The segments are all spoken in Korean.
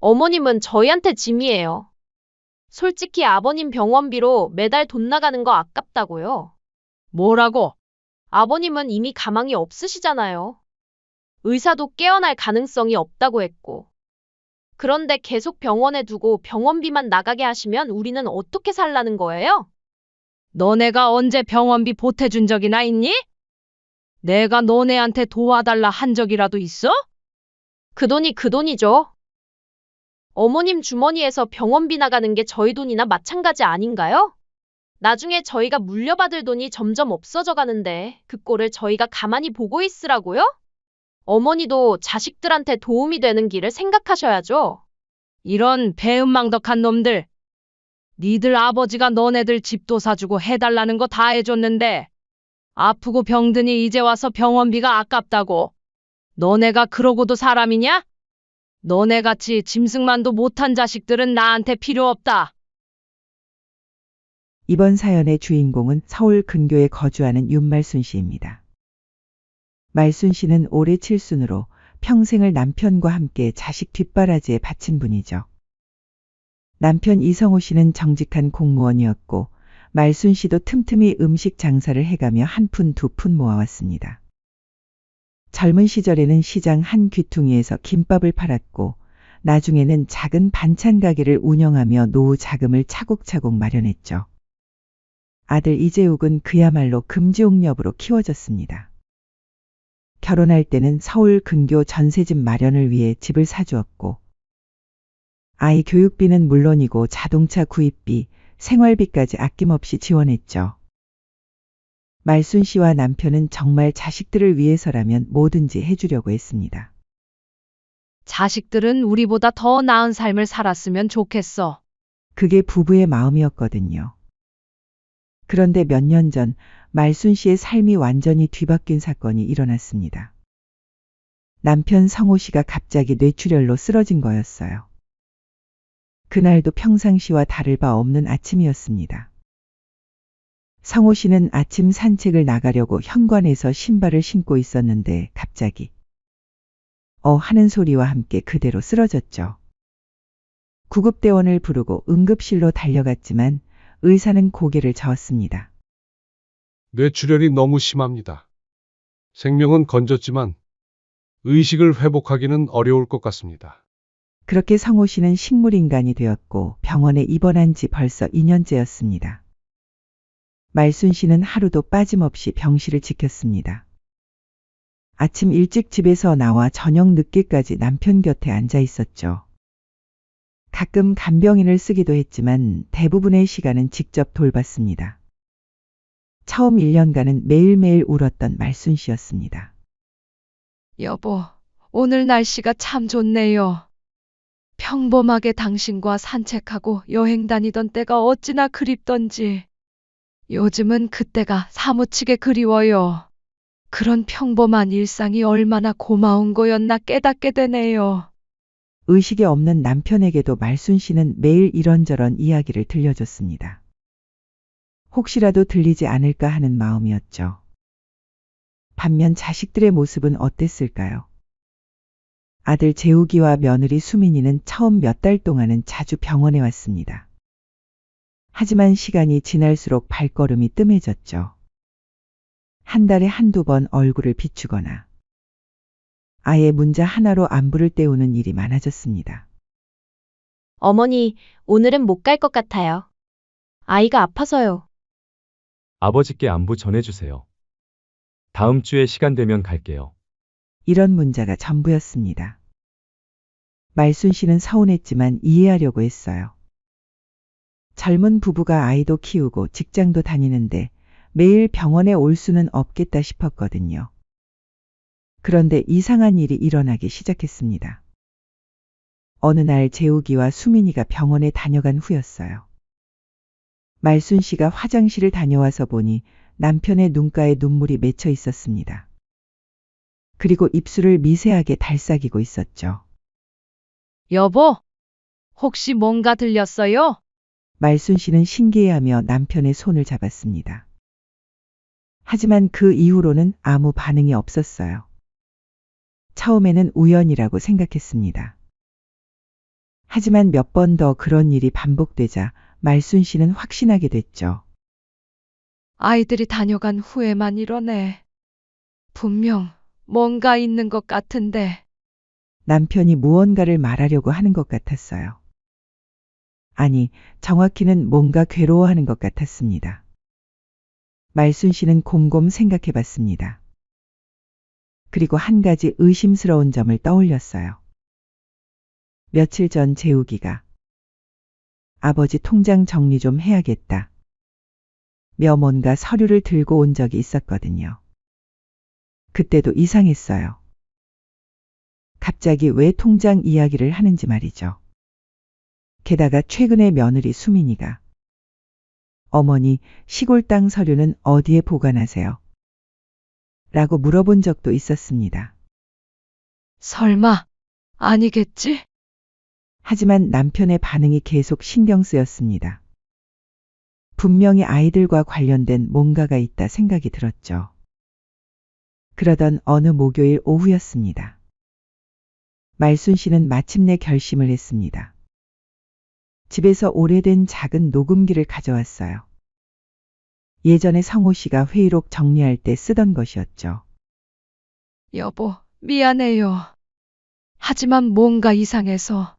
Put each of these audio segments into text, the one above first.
어머님은 저희한테 짐이에요. 솔직히 아버님 병원비로 매달 돈 나가는 거 아깝다고요. 뭐라고? 아버님은 이미 가망이 없으시잖아요. 의사도 깨어날 가능성이 없다고 했고. 그런데 계속 병원에 두고 병원비만 나가게 하시면 우리는 어떻게 살라는 거예요? 너네가 언제 병원비 보태준 적이나 있니? 내가 너네한테 도와달라 한 적이라도 있어? 그 돈이 그 돈이죠. 어머님 주머니에서 병원비 나가는 게 저희 돈이나 마찬가지 아닌가요? 나중에 저희가 물려받을 돈이 점점 없어져 가는데 그 꼴을 저희가 가만히 보고 있으라고요? 어머니도 자식들한테 도움이 되는 길을 생각하셔야죠. 이런 배은망덕한 놈들. 니들 아버지가 너네들 집도 사주고 해달라는 거 다 해줬는데 아프고 병드니 이제 와서 병원비가 아깝다고. 너네가 그러고도 사람이냐? 너네같이 짐승만도 못한 자식들은 나한테 필요 없다. 이번 사연의 주인공은 서울 근교에 거주하는 윤말순 씨입니다. 말순 씨는 올해 칠순으로 평생을 남편과 함께 자식 뒷바라지에 바친 분이죠. 남편 이성호 씨는 정직한 공무원이었고 말순 씨도 틈틈이 음식 장사를 해가며 한 푼 두 푼 모아왔습니다. 젊은 시절에는 시장 한 귀퉁이에서 김밥을 팔았고 나중에는 작은 반찬 가게를 운영하며 노후 자금을 차곡차곡 마련했죠. 아들 이재욱은 그야말로 금지옥렵으로 키워졌습니다. 결혼할 때는 서울 근교 전세집 마련을 위해 집을 사주었고 아이 교육비는 물론이고 자동차 구입비, 생활비까지 아낌없이 지원했죠. 말순 씨와 남편은 정말 자식들을 위해서라면 뭐든지 해주려고 했습니다. 자식들은 우리보다 더 나은 삶을 살았으면 좋겠어. 그게 부부의 마음이었거든요. 그런데 몇 년 전 말순 씨의 삶이 완전히 뒤바뀐 사건이 일어났습니다. 남편 성호 씨가 갑자기 뇌출혈로 쓰러진 거였어요. 그날도 평상시와 다를 바 없는 아침이었습니다. 성호 씨는 아침 산책을 나가려고 현관에서 신발을 신고 있었는데 갑자기 하는 소리와 함께 그대로 쓰러졌죠. 구급대원을 부르고 응급실로 달려갔지만 의사는 고개를 저었습니다. 뇌출혈이 너무 심합니다. 생명은 건졌지만 의식을 회복하기는 어려울 것 같습니다. 그렇게 성호 씨는 식물인간이 되었고 병원에 입원한 지 벌써 2년째였습니다. 말순 씨는 하루도 빠짐없이 병실을 지켰습니다. 아침 일찍 집에서 나와 저녁 늦게까지 남편 곁에 앉아 있었죠. 가끔 간병인을 쓰기도 했지만 대부분의 시간은 직접 돌봤습니다. 처음 1년간은 매일매일 울었던 말순 씨였습니다. 여보, 오늘 날씨가 참 좋네요. 평범하게 당신과 산책하고 여행 다니던 때가 어찌나 그립던지. 요즘은 그때가 사무치게 그리워요. 그런 평범한 일상이 얼마나 고마운 거였나 깨닫게 되네요. 의식이 없는 남편에게도 말순 씨는 매일 이런저런 이야기를 들려줬습니다. 혹시라도 들리지 않을까 하는 마음이었죠. 반면 자식들의 모습은 어땠을까요? 아들 재욱이와 며느리 수민이는 처음 몇 달 동안은 자주 병원에 왔습니다. 하지만 시간이 지날수록 발걸음이 뜸해졌죠. 한 달에 한두 번 얼굴을 비추거나 아예 문자 하나로 안부를 때우는 일이 많아졌습니다. 어머니, 오늘은 못 갈 것 같아요. 아이가 아파서요. 아버지께 안부 전해주세요. 다음 주에 시간 되면 갈게요. 이런 문자가 전부였습니다. 말순 씨는 서운했지만 이해하려고 했어요. 젊은 부부가 아이도 키우고 직장도 다니는데 매일 병원에 올 수는 없겠다 싶었거든요. 그런데 이상한 일이 일어나기 시작했습니다. 어느 날 재욱이와 수민이가 병원에 다녀간 후였어요. 말순 씨가 화장실을 다녀와서 보니 남편의 눈가에 눈물이 맺혀 있었습니다. 그리고 입술을 미세하게 달싹이고 있었죠. 여보, 혹시 뭔가 들렸어요? 말순 씨는 신기해하며 남편의 손을 잡았습니다. 하지만 그 이후로는 아무 반응이 없었어요. 처음에는 우연이라고 생각했습니다. 하지만 몇 번 더 그런 일이 반복되자 말순 씨는 확신하게 됐죠. 아이들이 다녀간 후에만 이러네. 분명 뭔가 있는 것 같은데. 남편이 무언가를 말하려고 하는 것 같았어요. 아니, 정확히는 뭔가 괴로워하는 것 같았습니다. 말순 씨는 곰곰 생각해 봤습니다. 그리고 한 가지 의심스러운 점을 떠올렸어요. 며칠 전 재욱이가 아버지 통장 정리 좀 해야겠다. 며 뭔가 서류를 들고 온 적이 있었거든요. 그때도 이상했어요. 갑자기 왜 통장 이야기를 하는지 말이죠. 게다가 최근에 며느리 수민이가 어머니 시골 땅 서류는 어디에 보관하세요? 라고 물어본 적도 있었습니다. 설마 아니겠지? 하지만 남편의 반응이 계속 신경 쓰였습니다. 분명히 아이들과 관련된 뭔가가 있다 생각이 들었죠. 그러던 어느 목요일 오후였습니다. 말순 씨는 마침내 결심을 했습니다. 집에서 오래된 작은 녹음기를 가져왔어요. 예전에 성호 씨가 회의록 정리할 때 쓰던 것이었죠. 여보, 미안해요. 하지만 뭔가 이상해서.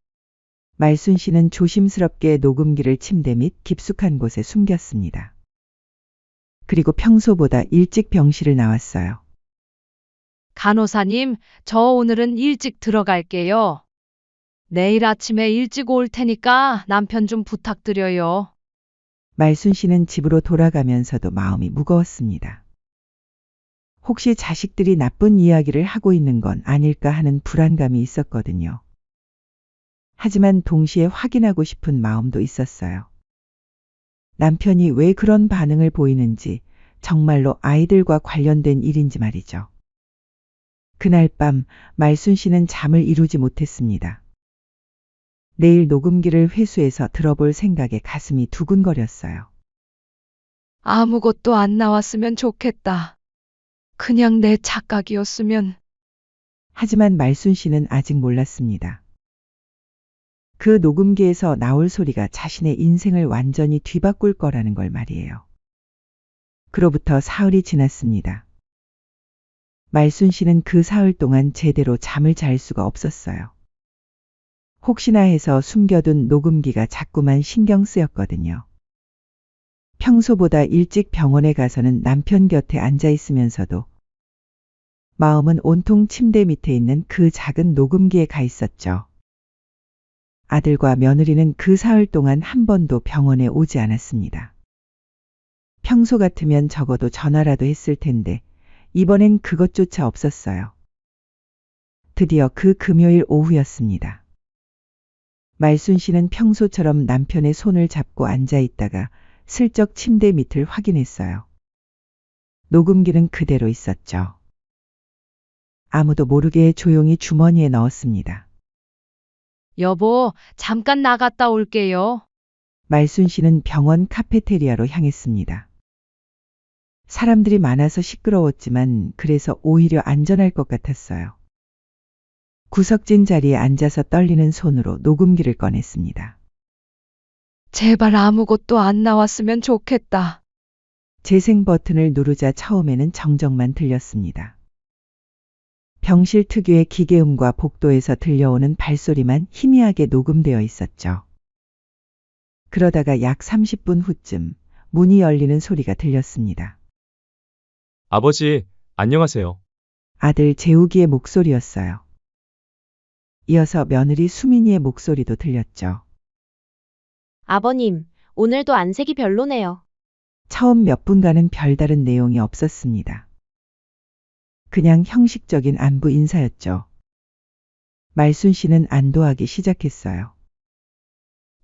말순 씨는 조심스럽게 녹음기를 침대 밑 깊숙한 곳에 숨겼습니다. 그리고 평소보다 일찍 병실을 나왔어요. 간호사님, 저 오늘은 일찍 들어갈게요. 내일 아침에 일찍 올 테니까 남편 좀 부탁드려요. 말순 씨는 집으로 돌아가면서도 마음이 무거웠습니다. 혹시 자식들이 나쁜 이야기를 하고 있는 건 아닐까 하는 불안감이 있었거든요. 하지만 동시에 확인하고 싶은 마음도 있었어요. 남편이 왜 그런 반응을 보이는지, 정말로 아이들과 관련된 일인지 말이죠. 그날 밤 말순 씨는 잠을 이루지 못했습니다. 내일 녹음기를 회수해서 들어볼 생각에 가슴이 두근거렸어요. 아무것도 안 나왔으면 좋겠다. 그냥 내 착각이었으면. 하지만 말순 씨는 아직 몰랐습니다. 그 녹음기에서 나올 소리가 자신의 인생을 완전히 뒤바꿀 거라는 걸 말이에요. 그로부터 사흘이 지났습니다. 말순 씨는 그 사흘 동안 제대로 잠을 잘 수가 없었어요. 혹시나 해서 숨겨둔 녹음기가 자꾸만 신경 쓰였거든요. 평소보다 일찍 병원에 가서는 남편 곁에 앉아 있으면서도 마음은 온통 침대 밑에 있는 그 작은 녹음기에 가 있었죠. 아들과 며느리는 그 사흘 동안 한 번도 병원에 오지 않았습니다. 평소 같으면 적어도 전화라도 했을 텐데 이번엔 그것조차 없었어요. 드디어 그 금요일 오후였습니다. 말순 씨는 평소처럼 남편의 손을 잡고 앉아 있다가 슬쩍 침대 밑을 확인했어요. 녹음기는 그대로 있었죠. 아무도 모르게 조용히 주머니에 넣었습니다. 여보, 잠깐 나갔다 올게요. 말순 씨는 병원 카페테리아로 향했습니다. 사람들이 많아서 시끄러웠지만 그래서 오히려 안전할 것 같았어요. 구석진 자리에 앉아서 떨리는 손으로 녹음기를 꺼냈습니다. 제발 아무것도 안 나왔으면 좋겠다. 재생 버튼을 누르자 처음에는 정적만 들렸습니다. 병실 특유의 기계음과 복도에서 들려오는 발소리만 희미하게 녹음되어 있었죠. 그러다가 약 30분 후쯤 문이 열리는 소리가 들렸습니다. 아버지, 안녕하세요. 아들 재욱이의 목소리였어요. 이어서 며느리 수민이의 목소리도 들렸죠. 아버님, 오늘도 안색이 별로네요. 처음 몇 분간은 별다른 내용이 없었습니다. 그냥 형식적인 안부 인사였죠. 말순 씨는 안도하기 시작했어요.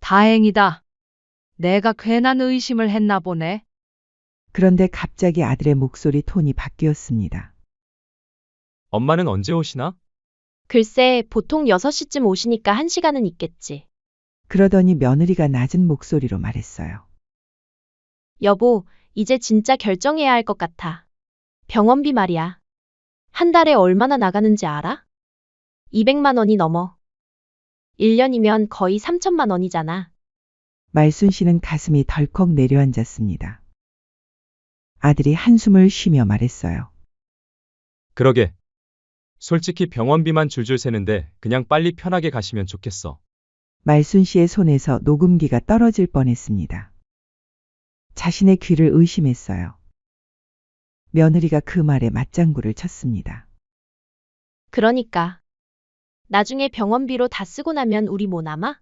다행이다. 내가 괜한 의심을 했나 보네. 그런데 갑자기 아들의 목소리 톤이 바뀌었습니다. 엄마는 언제 오시나? 글쎄, 보통 6시쯤 오시니까 1시간은 있겠지. 그러더니 며느리가 낮은 목소리로 말했어요. 여보, 이제 진짜 결정해야 할 것 같아. 병원비 말이야. 한 달에 얼마나 나가는지 알아? 200만 원이 넘어. 1년이면 거의 3천만 원이잖아. 말순 씨는 가슴이 덜컥 내려앉았습니다. 아들이 한숨을 쉬며 말했어요. 그러게. 솔직히 병원비만 줄줄 새는데 그냥 빨리 편하게 가시면 좋겠어. 말순 씨의 손에서 녹음기가 떨어질 뻔했습니다. 자신의 귀를 의심했어요. 며느리가 그 말에 맞장구를 쳤습니다. 그러니까. 나중에 병원비로 다 쓰고 나면 우리 뭐 남아?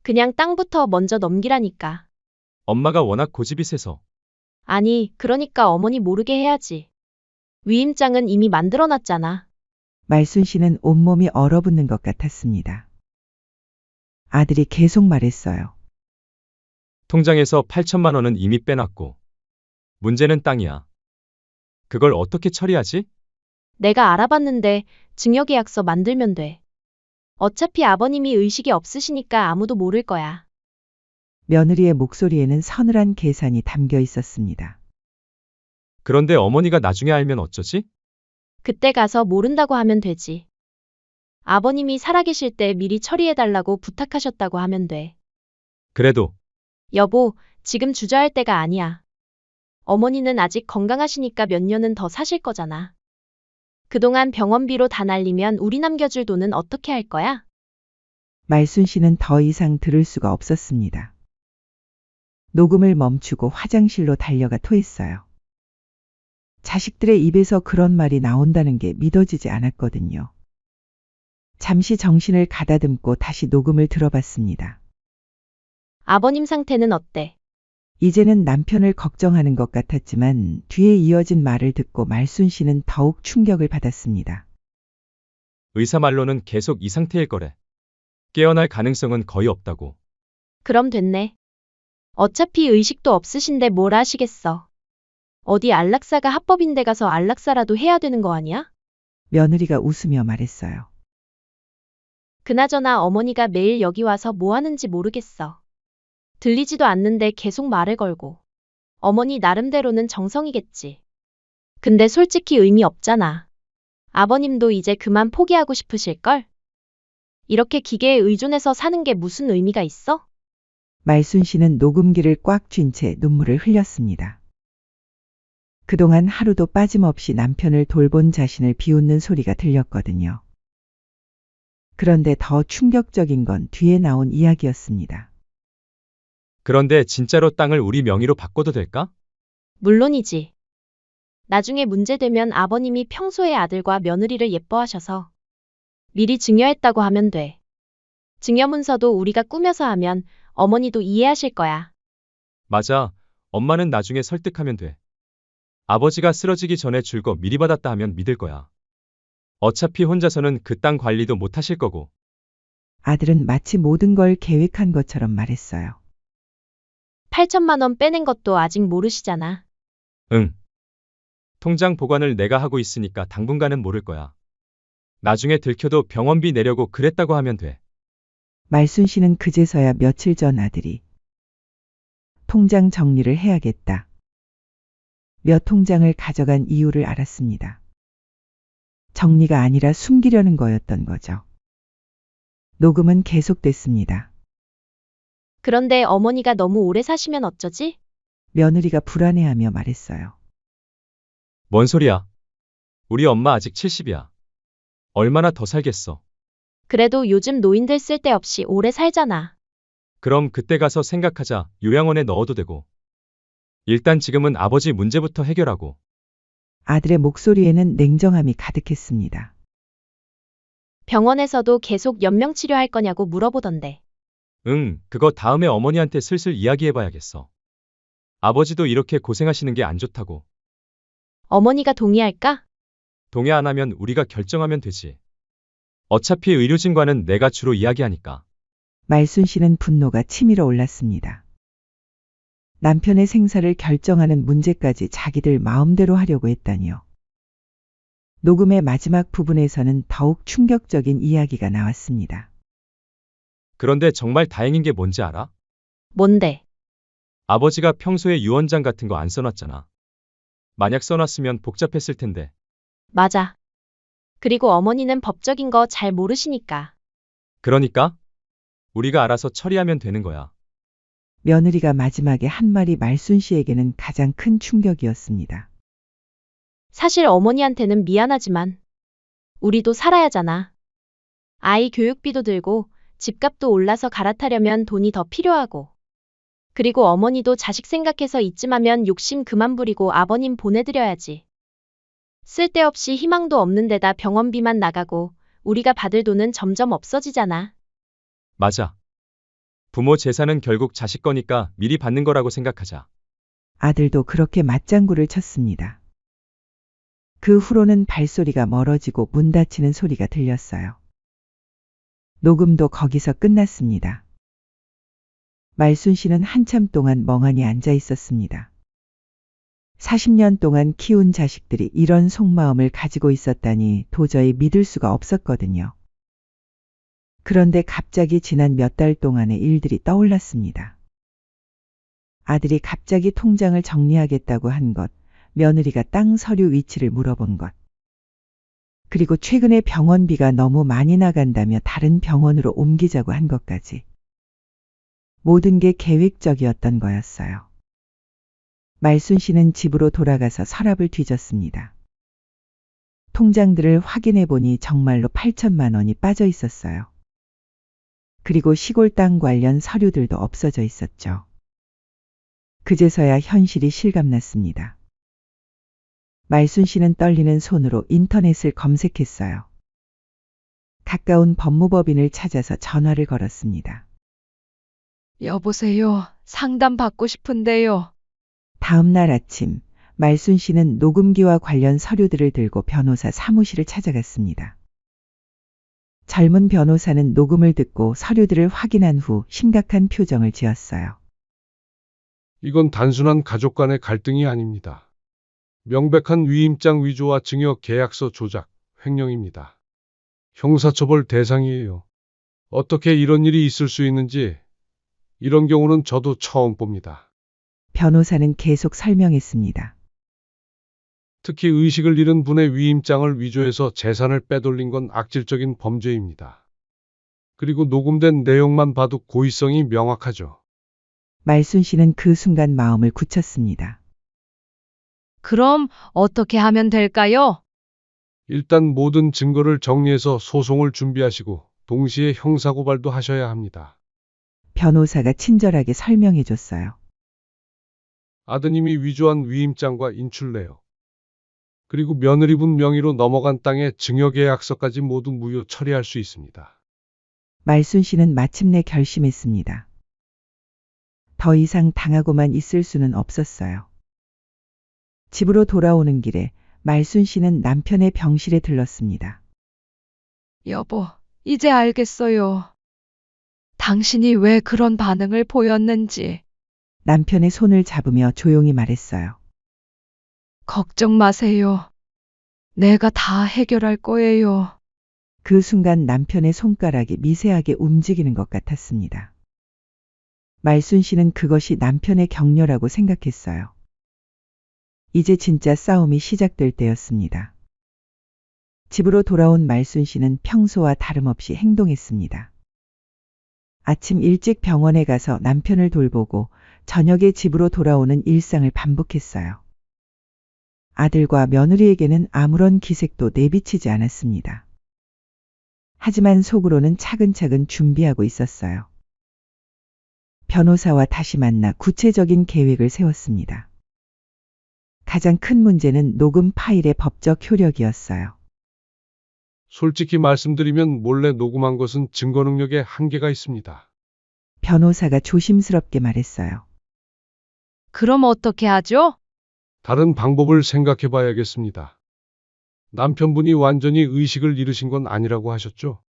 그냥 땅부터 먼저 넘기라니까. 엄마가 워낙 고집이 세서. 아니, 그러니까 어머니 모르게 해야지. 위임장은 이미 만들어놨잖아. 말순 씨는 온몸이 얼어붙는 것 같았습니다. 아들이 계속 말했어요. 통장에서 8천만 원은 이미 빼놨고. 문제는 땅이야. 그걸 어떻게 처리하지? 내가 알아봤는데 증여계약서 만들면 돼. 어차피 아버님이 의식이 없으시니까 아무도 모를 거야. 며느리의 목소리에는 서늘한 계산이 담겨 있었습니다. 그런데 어머니가 나중에 알면 어쩌지? 그때 가서 모른다고 하면 되지. 아버님이 살아계실 때 미리 처리해달라고 부탁하셨다고 하면 돼. 그래도 여보, 지금 주저할 때가 아니야. 어머니는 아직 건강하시니까 몇 년은 더 사실 거잖아. 그동안 병원비로 다 날리면 우리 남겨줄 돈은 어떻게 할 거야? 말순 씨는 더 이상 들을 수가 없었습니다. 녹음을 멈추고 화장실로 달려가 토했어요. 자식들의 입에서 그런 말이 나온다는 게 믿어지지 않았거든요. 잠시 정신을 가다듬고 다시 녹음을 들어봤습니다. 아버님 상태는 어때? 이제는 남편을 걱정하는 것 같았지만 뒤에 이어진 말을 듣고 말순 씨는 더욱 충격을 받았습니다. 의사 말로는 계속 이 상태일 거래. 깨어날 가능성은 거의 없다고. 그럼 됐네. 어차피 의식도 없으신데 뭘 아시겠어. 어디 안락사가 합법인데 가서 안락사라도 해야 되는 거 아니야? 며느리가 웃으며 말했어요. 그나저나 어머니가 매일 여기 와서 뭐 하는지 모르겠어. 들리지도 않는데 계속 말을 걸고. 어머니 나름대로는 정성이겠지. 근데 솔직히 의미 없잖아. 아버님도 이제 그만 포기하고 싶으실걸? 이렇게 기계에 의존해서 사는 게 무슨 의미가 있어? 말순 씨는 녹음기를 꽉 쥔 채 눈물을 흘렸습니다. 그동안 하루도 빠짐없이 남편을 돌본 자신을 비웃는 소리가 들렸거든요. 그런데 더 충격적인 건 뒤에 나온 이야기였습니다. 그런데 진짜로 땅을 우리 명의로 바꿔도 될까? 물론이지. 나중에 문제되면 아버님이 평소에 아들과 며느리를 예뻐하셔서 미리 증여했다고 하면 돼. 증여문서도 우리가 꾸며서 하면 어머니도 이해하실 거야. 맞아. 엄마는 나중에 설득하면 돼. 아버지가 쓰러지기 전에 줄 거 미리 받았다 하면 믿을 거야. 어차피 혼자서는 그 땅 관리도 못 하실 거고. 아들은 마치 모든 걸 계획한 것처럼 말했어요. 8천만 원 빼낸 것도 아직 모르시잖아. 응. 통장 보관을 내가 하고 있으니까 당분간은 모를 거야. 나중에 들켜도 병원비 내려고 그랬다고 하면 돼. 말순 씨는 그제서야 며칠 전 아들이 통장 정리를 해야겠다. 몇 통장을 가져간 이유를 알았습니다. 정리가 아니라 숨기려는 거였던 거죠. 녹음은 계속됐습니다. 그런데 어머니가 너무 오래 사시면 어쩌지? 며느리가 불안해하며 말했어요. 뭔 소리야? 우리 엄마 아직 70이야. 얼마나 더 살겠어. 그래도 요즘 노인들 쓸데없이 오래 살잖아. 그럼 그때 가서 생각하자. 요양원에 넣어도 되고. 일단 지금은 아버지 문제부터 해결하고. 아들의 목소리에는 냉정함이 가득했습니다. 병원에서도 계속 연명 치료할 거냐고 물어보던데. 응, 그거 다음에 어머니한테 슬슬 이야기해봐야겠어. 아버지도 이렇게 고생하시는 게 안 좋다고. 어머니가 동의할까? 동의 안 하면 우리가 결정하면 되지. 어차피 의료진과는 내가 주로 이야기하니까. 말순 씨는 분노가 치밀어 올랐습니다. 남편의 생사를 결정하는 문제까지 자기들 마음대로 하려고 했다니요. 녹음의 마지막 부분에서는 더욱 충격적인 이야기가 나왔습니다. 그런데 정말 다행인 게 뭔지 알아? 뭔데? 아버지가 평소에 유언장 같은 거 안 써놨잖아. 만약 써놨으면 복잡했을 텐데. 맞아. 그리고 어머니는 법적인 거 잘 모르시니까. 그러니까 우리가 알아서 처리하면 되는 거야. 며느리가 마지막에 한 말이 말순 씨에게는 가장 큰 충격이었습니다. 사실 어머니한테는 미안하지만 우리도 살아야잖아. 아이 교육비도 들고 집값도 올라서 갈아타려면 돈이 더 필요하고. 그리고 어머니도 자식 생각해서 이쯤하면 욕심 그만 부리고 아버님 보내드려야지. 쓸데없이 희망도 없는 데다 병원비만 나가고 우리가 받을 돈은 점점 없어지잖아. 맞아. 부모 재산은 결국 자식 거니까 미리 받는 거라고 생각하자. 아들도 그렇게 맞장구를 쳤습니다. 그 후로는 발소리가 멀어지고 문 닫히는 소리가 들렸어요. 녹음도 거기서 끝났습니다. 말순 씨는 한참 동안 멍하니 앉아 있었습니다. 40년 동안 키운 자식들이 이런 속마음을 가지고 있었다니 도저히 믿을 수가 없었거든요. 그런데 갑자기 지난 몇 달 동안의 일들이 떠올랐습니다. 아들이 갑자기 통장을 정리하겠다고 한 것, 며느리가 땅 서류 위치를 물어본 것, 그리고 최근에 병원비가 너무 많이 나간다며 다른 병원으로 옮기자고 한 것까지. 모든 게 계획적이었던 거였어요. 말순 씨는 집으로 돌아가서 서랍을 뒤졌습니다. 통장들을 확인해 보니 정말로 8천만 원이 빠져 있었어요. 그리고 시골 땅 관련 서류들도 없어져 있었죠. 그제서야 현실이 실감났습니다. 말순 씨는 떨리는 손으로 인터넷을 검색했어요. 가까운 법무법인을 찾아서 전화를 걸었습니다. 여보세요. 상담 받고 싶은데요. 다음 날 아침, 말순 씨는 녹음기와 관련 서류들을 들고 변호사 사무실을 찾아갔습니다. 젊은 변호사는 녹음을 듣고 서류들을 확인한 후 심각한 표정을 지었어요. 이건 단순한 가족 간의 갈등이 아닙니다. 명백한 위임장 위조와 증여 계약서 조작, 횡령입니다. 형사처벌 대상이에요. 어떻게 이런 일이 있을 수 있는지 이런 경우는 저도 처음 봅니다. 변호사는 계속 설명했습니다. 특히 의식을 잃은 분의 위임장을 위조해서 재산을 빼돌린 건 악질적인 범죄입니다. 그리고 녹음된 내용만 봐도 고의성이 명확하죠. 말순 씨는 그 순간 마음을 굳혔습니다. 그럼 어떻게 하면 될까요? 일단 모든 증거를 정리해서 소송을 준비하시고 동시에 형사고발도 하셔야 합니다. 변호사가 친절하게 설명해 줬어요. 아드님이 위조한 위임장과 인출내역, 그리고 며느리분 명의로 넘어간 땅의 증여계약서까지 모두 무효 처리할 수 있습니다. 말순 씨는 마침내 결심했습니다. 더 이상 당하고만 있을 수는 없었어요. 집으로 돌아오는 길에 말순 씨는 남편의 병실에 들렀습니다. 여보, 이제 알겠어요. 당신이 왜 그런 반응을 보였는지. 남편의 손을 잡으며 조용히 말했어요. 걱정 마세요. 내가 다 해결할 거예요. 그 순간 남편의 손가락이 미세하게 움직이는 것 같았습니다. 말순 씨는 그것이 남편의 격려라고 생각했어요. 이제 진짜 싸움이 시작될 때였습니다. 집으로 돌아온 말순 씨는 평소와 다름없이 행동했습니다. 아침 일찍 병원에 가서 남편을 돌보고 저녁에 집으로 돌아오는 일상을 반복했어요. 아들과 며느리에게는 아무런 기색도 내비치지 않았습니다. 하지만 속으로는 차근차근 준비하고 있었어요. 변호사와 다시 만나 구체적인 계획을 세웠습니다. 가장 큰 문제는 녹음 파일의 법적 효력이었어요. 솔직히 말씀드리면 몰래 녹음한 것은 증거 능력에 한계가 있습니다. 변호사가 조심스럽게 말했어요. 그럼 어떻게 하죠? 다른 방법을 생각해 봐야겠습니다. 남편분이 완전히 의식을 잃으신 건 아니라고 하셨죠?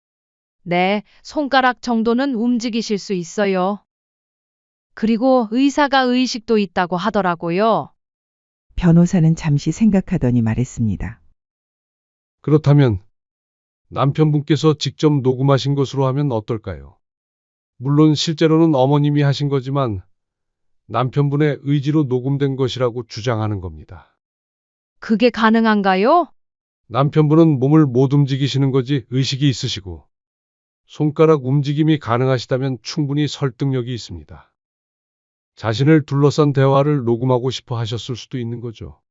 네, 손가락 정도는 움직이실 수 있어요. 그리고 의사가 의식도 있다고 하더라고요. 변호사는 잠시 생각하더니 말했습니다. 그렇다면 남편분께서 직접 녹음하신 것으로 하면 어떨까요? 물론 실제로는 어머님이 하신 거지만 남편분의 의지로 녹음된 것이라고 주장하는 겁니다. 그게 가능한가요? 남편분은 몸을 못 움직이시는 거지 의식이 있으시고 손가락 움직임이 가능하시다면 충분히 설득력이 있습니다. 자신을 둘러싼 대화를 녹음하고 싶어 하셨을 수도 있는 거죠.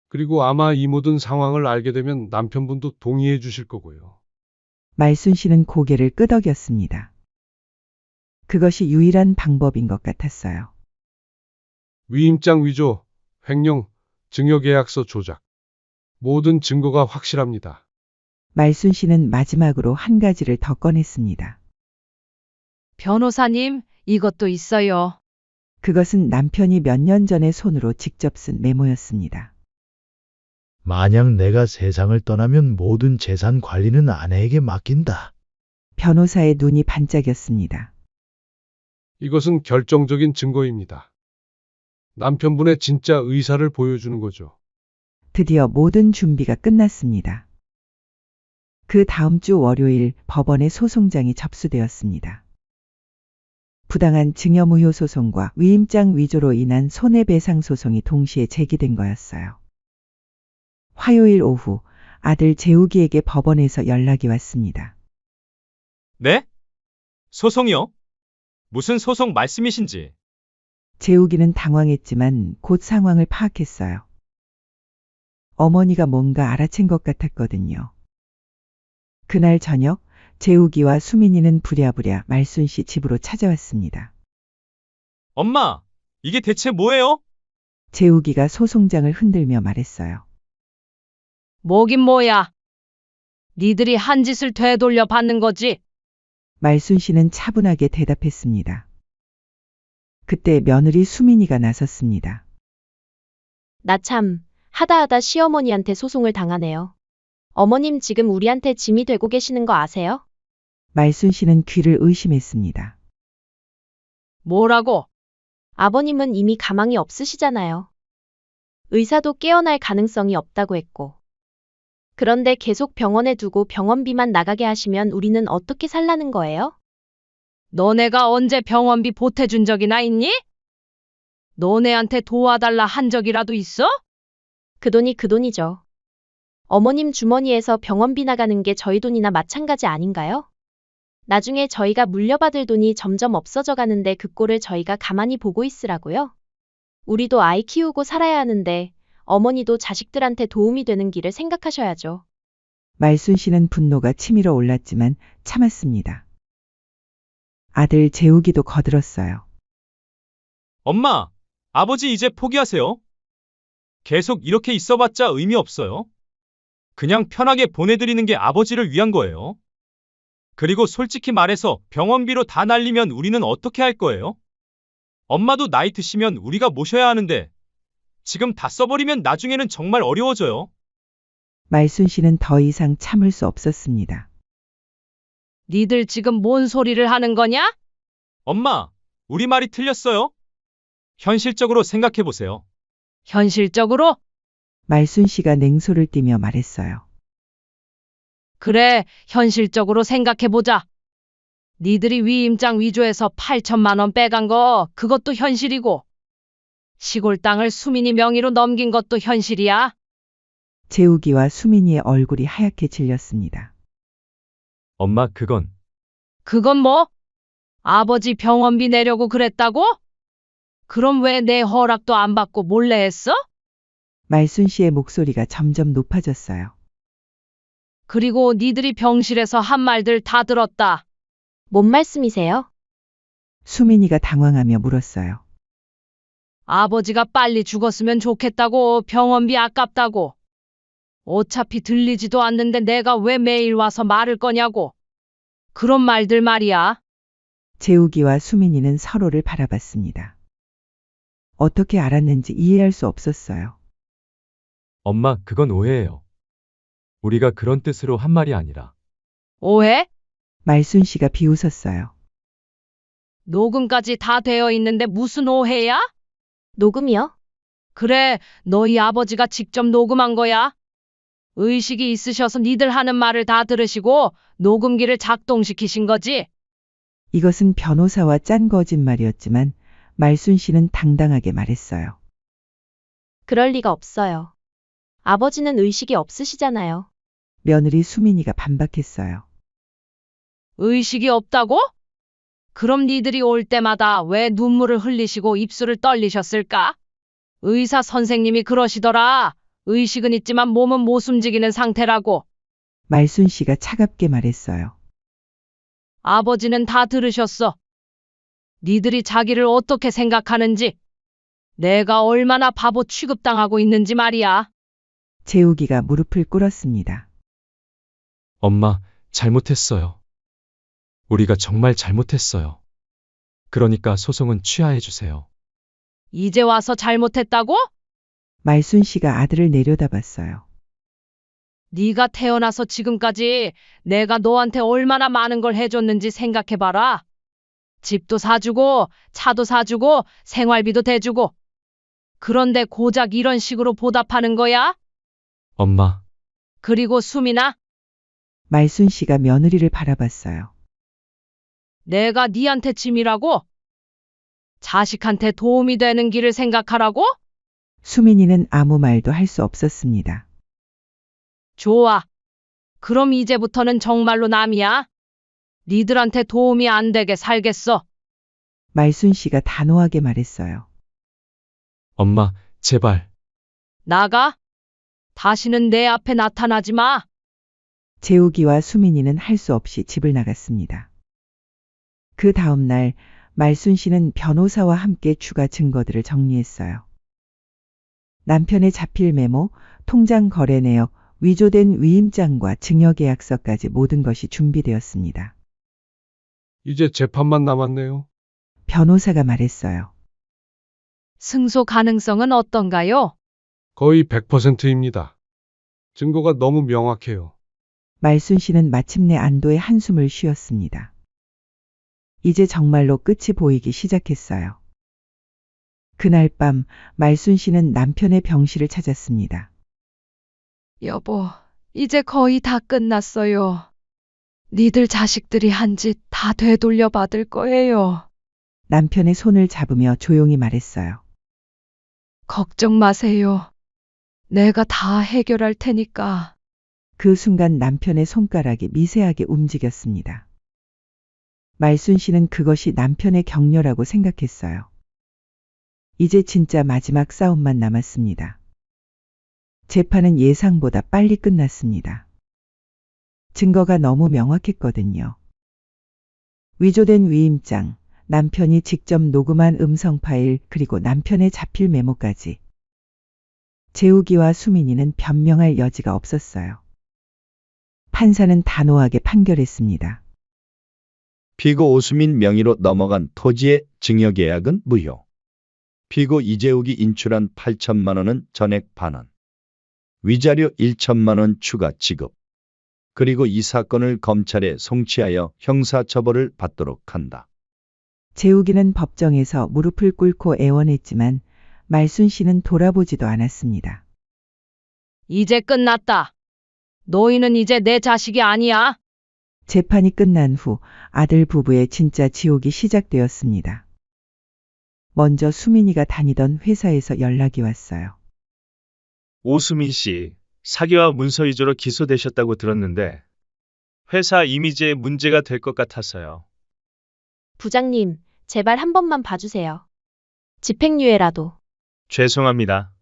그리고 아마 이 모든 상황을 알게 되면 남편분도 동의해 주실 거고요. 말순 씨는 고개를 끄덕였습니다. 그것이 유일한 방법인 것 같았어요. 위임장 위조, 횡령, 증여계약서 조작. 모든 증거가 확실합니다. 말순 씨는 마지막으로 한 가지를 더 꺼냈습니다. 변호사님, 이것도 있어요. 그것은 남편이 몇 년 전에 손으로 직접 쓴 메모였습니다. 만약 내가 세상을 떠나면 모든 재산 관리는 아내에게 맡긴다. 변호사의 눈이 반짝였습니다. 이것은 결정적인 증거입니다. 남편분의 진짜 의사를 보여주는 거죠. 드디어 모든 준비가 끝났습니다. 그 다음 주 월요일 법원에 소송장이 접수되었습니다. 부당한 증여무효 소송과 위임장 위조로 인한 손해배상 소송이 동시에 제기된 거였어요. 화요일 오후 아들 재욱이에게 법원에서 연락이 왔습니다. 네? 소송이요? 무슨 소송 말씀이신지. 재욱이는 당황했지만 곧 상황을 파악했어요. 어머니가 뭔가 알아챈 것 같았거든요. 그날 저녁 재욱이와 수민이는 부랴부랴 말순 씨 집으로 찾아왔습니다. 엄마, 이게 대체 뭐예요? 재욱이가 소송장을 흔들며 말했어요. 뭐긴 뭐야. 니들이 한 짓을 되돌려 받는 거지. 말순 씨는 차분하게 대답했습니다. 그때 며느리 수민이가 나섰습니다. 나 참, 하다 시어머니한테 소송을 당하네요. 어머님 지금 우리한테 짐이 되고 계시는 거 아세요? 말순 씨는 귀를 의심했습니다. 뭐라고? 아버님은 이미 가망이 없으시잖아요. 의사도 깨어날 가능성이 없다고 했고. 그런데 계속 병원에 두고 병원비만 나가게 하시면 우리는 어떻게 살라는 거예요? 너네가 언제 병원비 보태준 적이나 있니? 너네한테 도와달라 한 적이라도 있어? 그 돈이 그 돈이죠. 어머님 주머니에서 병원비 나가는 게 저희 돈이나 마찬가지 아닌가요? 나중에 저희가 물려받을 돈이 점점 없어져 가는데 그 꼴을 저희가 가만히 보고 있으라고요? 우리도 아이 키우고 살아야 하는데 어머니도 자식들한테 도움이 되는 길을 생각하셔야죠. 말순 씨는 분노가 치밀어 올랐지만 참았습니다. 아들 재욱이도 거들었어요. 엄마, 아버지 이제 포기하세요. 계속 이렇게 있어봤자 의미 없어요. 그냥 편하게 보내드리는 게 아버지를 위한 거예요. 그리고 솔직히 말해서 병원비로 다 날리면 우리는 어떻게 할 거예요? 엄마도 나이 드시면 우리가 모셔야 하는데 지금 다 써버리면 나중에는 정말 어려워져요. 말순 씨는 더 이상 참을 수 없었습니다. 니들 지금 뭔 소리를 하는 거냐? 엄마, 우리 말이 틀렸어요? 현실적으로 생각해보세요. 현실적으로? 말순 씨가 냉소를 띠며 말했어요. 그래, 현실적으로 생각해보자. 니들이 위임장 위조해서 8천만 원 빼간 거 그것도 현실이고 시골 땅을 수민이 명의로 넘긴 것도 현실이야. 재욱이와 수민이의 얼굴이 하얗게 질렸습니다. 엄마, 그건 그건 뭐? 아버지 병원비 내려고 그랬다고? 그럼 왜 내 허락도 안 받고 몰래 했어? 말순 씨의 목소리가 점점 높아졌어요. 그리고 니들이 병실에서 한 말들 다 들었다. 뭔 말씀이세요? 수민이가 당황하며 물었어요. 아버지가 빨리 죽었으면 좋겠다고 병원비 아깝다고. 어차피 들리지도 않는데 내가 왜 매일 와서 말을 거냐고. 그런 말들 말이야. 재욱이와 수민이는 서로를 바라봤습니다. 어떻게 알았는지 이해할 수 없었어요. 엄마, 그건 오해예요. 우리가 그런 뜻으로 한 말이 아니라. 오해? 말순 씨가 비웃었어요. 녹음까지 다 되어 있는데 무슨 오해야? 녹음이요? 그래, 너희 아버지가 직접 녹음한 거야. 의식이 있으셔서 니들 하는 말을 다 들으시고 녹음기를 작동시키신 거지. 이것은 변호사와 짠 거짓말이었지만 말순 씨는 당당하게 말했어요. 그럴 리가 없어요. 아버지는 의식이 없으시잖아요. 며느리 수민이가 반박했어요. 의식이 없다고? 그럼 니들이 올 때마다 왜 눈물을 흘리시고 입술을 떨리셨을까? 의사 선생님이 그러시더라. 의식은 있지만 몸은 못 움직이는 상태라고. 말순 씨가 차갑게 말했어요. 아버지는 다 들으셨어. 니들이 자기를 어떻게 생각하는지, 내가 얼마나 바보 취급당하고 있는지 말이야. 재욱이가 무릎을 꿇었습니다. 엄마, 잘못했어요. 우리가 정말 잘못했어요. 그러니까 소송은 취하해 주세요. 이제 와서 잘못했다고? 말순 씨가 아들을 내려다봤어요. 네가 태어나서 지금까지 내가 너한테 얼마나 많은 걸 해줬는지 생각해봐라. 집도 사주고 차도 사주고 생활비도 대주고. 그런데 고작 이런 식으로 보답하는 거야? 엄마, 그리고 수민아, 말순 씨가 며느리를 바라봤어요. 내가 네한테 짐이라고? 자식한테 도움이 되는 길을 생각하라고? 수민이는 아무 말도 할 수 없었습니다. 좋아. 그럼 이제부터는 정말로 남이야. 니들한테 도움이 안 되게 살겠어. 말순 씨가 단호하게 말했어요. 엄마, 제발. 나가. 다시는 내 앞에 나타나지 마. 재욱이와 수민이는 할 수 없이 집을 나갔습니다. 그 다음 날 말순 씨는 변호사와 함께 추가 증거들을 정리했어요. 남편의 자필 메모, 통장 거래 내역, 위조된 위임장과 증여계약서까지 모든 것이 준비되었습니다. 이제 재판만 남았네요. 변호사가 말했어요. 승소 가능성은 어떤가요? 거의 100%입니다. 증거가 너무 명확해요. 말순 씨는 마침내 안도의 한숨을 쉬었습니다. 이제 정말로 끝이 보이기 시작했어요. 그날 밤 말순 씨는 남편의 병실을 찾았습니다. 여보, 이제 거의 다 끝났어요. 니들 자식들이 한 짓 다 되돌려 받을 거예요. 남편의 손을 잡으며 조용히 말했어요. 걱정 마세요. 내가 다 해결할 테니까. 그 순간 남편의 손가락이 미세하게 움직였습니다. 말순 씨는 그것이 남편의 격려라고 생각했어요. 이제 진짜 마지막 싸움만 남았습니다. 재판은 예상보다 빨리 끝났습니다. 증거가 너무 명확했거든요. 위조된 위임장, 남편이 직접 녹음한 음성 파일, 그리고 남편의 자필 메모까지. 재욱이와 수민이는 변명할 여지가 없었어요. 판사는 단호하게 판결했습니다. 피고 오수민 명의로 넘어간 토지의 증여계약은 무효. 피고 이재욱이 인출한 8천만 원은 전액 반환. 위자료 1천만 원 추가 지급. 그리고 이 사건을 검찰에 송치하여 형사처벌을 받도록 한다. 재욱이는 법정에서 무릎을 꿇고 애원했지만 말순 씨는 돌아보지도 않았습니다. 이제 끝났다. 너희는 이제 내 자식이 아니야. 재판이 끝난 후 아들 부부의 진짜 지옥이 시작되었습니다. 먼저 수민이가 다니던 회사에서 연락이 왔어요. 오수민 씨, 사기와 문서 위조로 기소되셨다고 들었는데 회사 이미지에 문제가 될 것 같아서요. 부장님, 제발 한 번만 봐주세요. 집행유예라도. 죄송합니다.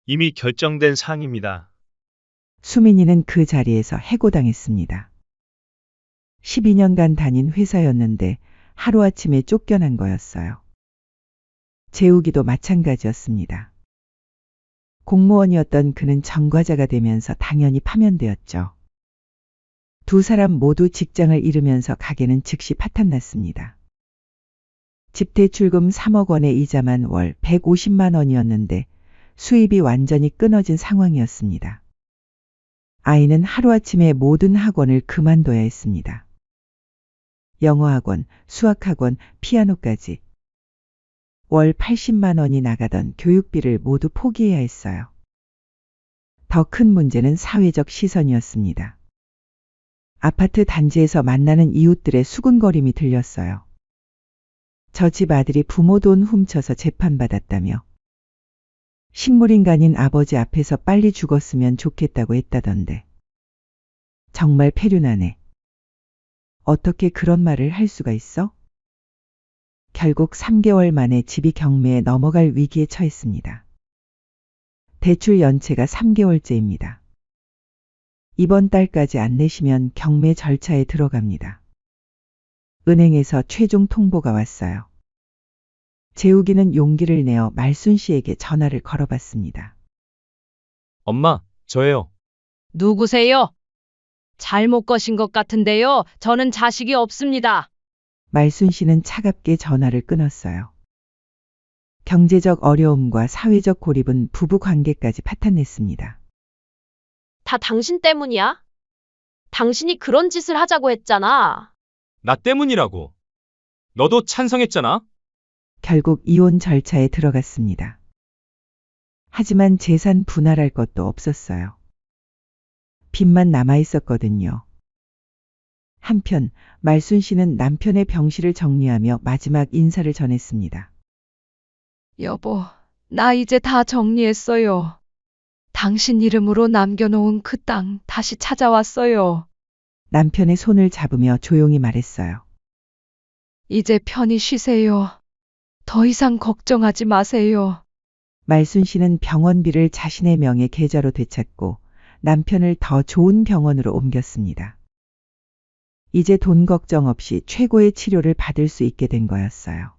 이미 결정된 사항입니다. 수민이는 그 자리에서 해고당했습니다. 12년간 다닌 회사였는데 하루아침에 쫓겨난 거였어요. 재욱이도 마찬가지였습니다. 공무원이었던 그는 전과자가 되면서 당연히 파면되었죠. 두 사람 모두 직장을 잃으면서 가게는 즉시 파탄났습니다. 집대출금 3억 원의 이자만 월 150만 원이었는데 수입이 완전히 끊어진 상황이었습니다. 아이는 하루아침에 모든 학원을 그만둬야 했습니다. 영어학원, 수학학원, 피아노까지. 월 80만 원이 나가던 교육비를 모두 포기해야 했어요. 더 큰 문제는 사회적 시선이었습니다. 아파트 단지에서 만나는 이웃들의 수군거림이 들렸어요. 저 집 아들이 부모 돈 훔쳐서 재판받았다며. 식물인간인 아버지 앞에서 빨리 죽었으면 좋겠다고 했다던데. 정말 폐륜하네. 어떻게 그런 말을 할 수가 있어? 결국 3개월 만에 집이 경매에 넘어갈 위기에 처했습니다. 대출 연체가 3개월째입니다. 이번 달까지 안 내시면 경매 절차에 들어갑니다. 은행에서 최종 통보가 왔어요. 재욱이는 용기를 내어 말순 씨에게 전화를 걸어봤습니다. 엄마, 저예요. 누구세요? 잘못 거신 것 같은데요. 저는 자식이 없습니다. 말순 씨는 차갑게 전화를 끊었어요. 경제적 어려움과 사회적 고립은 부부 관계까지 파탄냈습니다. 다 당신 때문이야? 당신이 그런 짓을 하자고 했잖아. 나 때문이라고. 너도 찬성했잖아. 결국 이혼 절차에 들어갔습니다. 하지만 재산 분할할 것도 없었어요. 빚만 남아 있었거든요. 한편 말순 씨는 남편의 병실을 정리하며 마지막 인사를 전했습니다. 여보, 나 이제 다 정리했어요. 당신 이름으로 남겨놓은 그 땅 다시 찾아왔어요. 남편의 손을 잡으며 조용히 말했어요. 이제 편히 쉬세요. 더 이상 걱정하지 마세요. 말순 씨는 병원비를 자신의 명의 계좌로 되찾고 남편을 더 좋은 병원으로 옮겼습니다. 이제 돈 걱정 없이 최고의 치료를 받을 수 있게 된 거였어요.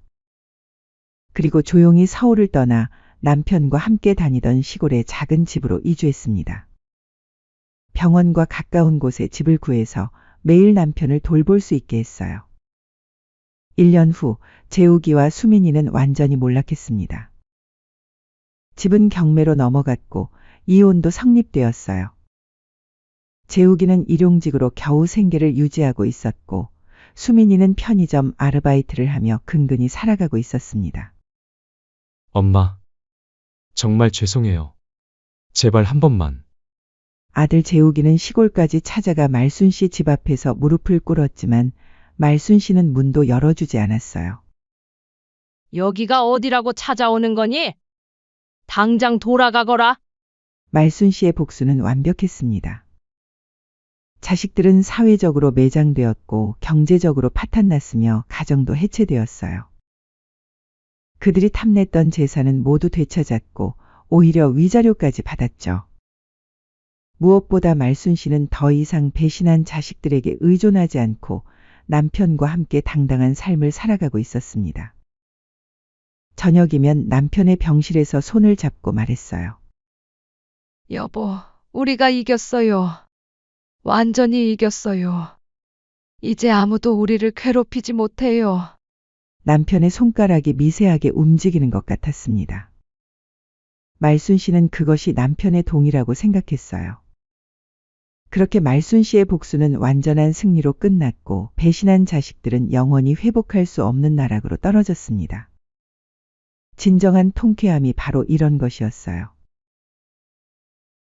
그리고 조용히 서울을 떠나 남편과 함께 다니던 시골의 작은 집으로 이주했습니다. 병원과 가까운 곳에 집을 구해서 매일 남편을 돌볼 수 있게 했어요. 1년 후 재욱이와 수민이는 완전히 몰락했습니다. 집은 경매로 넘어갔고 이혼도 성립되었어요. 재욱이는 일용직으로 겨우 생계를 유지하고 있었고 수민이는 편의점 아르바이트를 하며 근근히 살아가고 있었습니다. 엄마. 정말 죄송해요. 제발 한 번만. 아들 재욱이는 시골까지 찾아가 말순 씨 집 앞에서 무릎을 꿇었지만 말순 씨는 문도 열어주지 않았어요. 여기가 어디라고 찾아오는 거니? 당장 돌아가거라. 말순 씨의 복수는 완벽했습니다. 자식들은 사회적으로 매장되었고 경제적으로 파탄났으며 가정도 해체되었어요. 그들이 탐냈던 재산은 모두 되찾았고 오히려 위자료까지 받았죠. 무엇보다 말순 씨는 더 이상 배신한 자식들에게 의존하지 않고 남편과 함께 당당한 삶을 살아가고 있었습니다. 저녁이면 남편의 병실에서 손을 잡고 말했어요. 여보, 우리가 이겼어요. 완전히 이겼어요. 이제 아무도 우리를 괴롭히지 못해요. 남편의 손가락이 미세하게 움직이는 것 같았습니다. 말순 씨는 그것이 남편의 동의라고 생각했어요. 그렇게 말순 씨의 복수는 완전한 승리로 끝났고 배신한 자식들은 영원히 회복할 수 없는 나락으로 떨어졌습니다. 진정한 통쾌함이 바로 이런 것이었어요.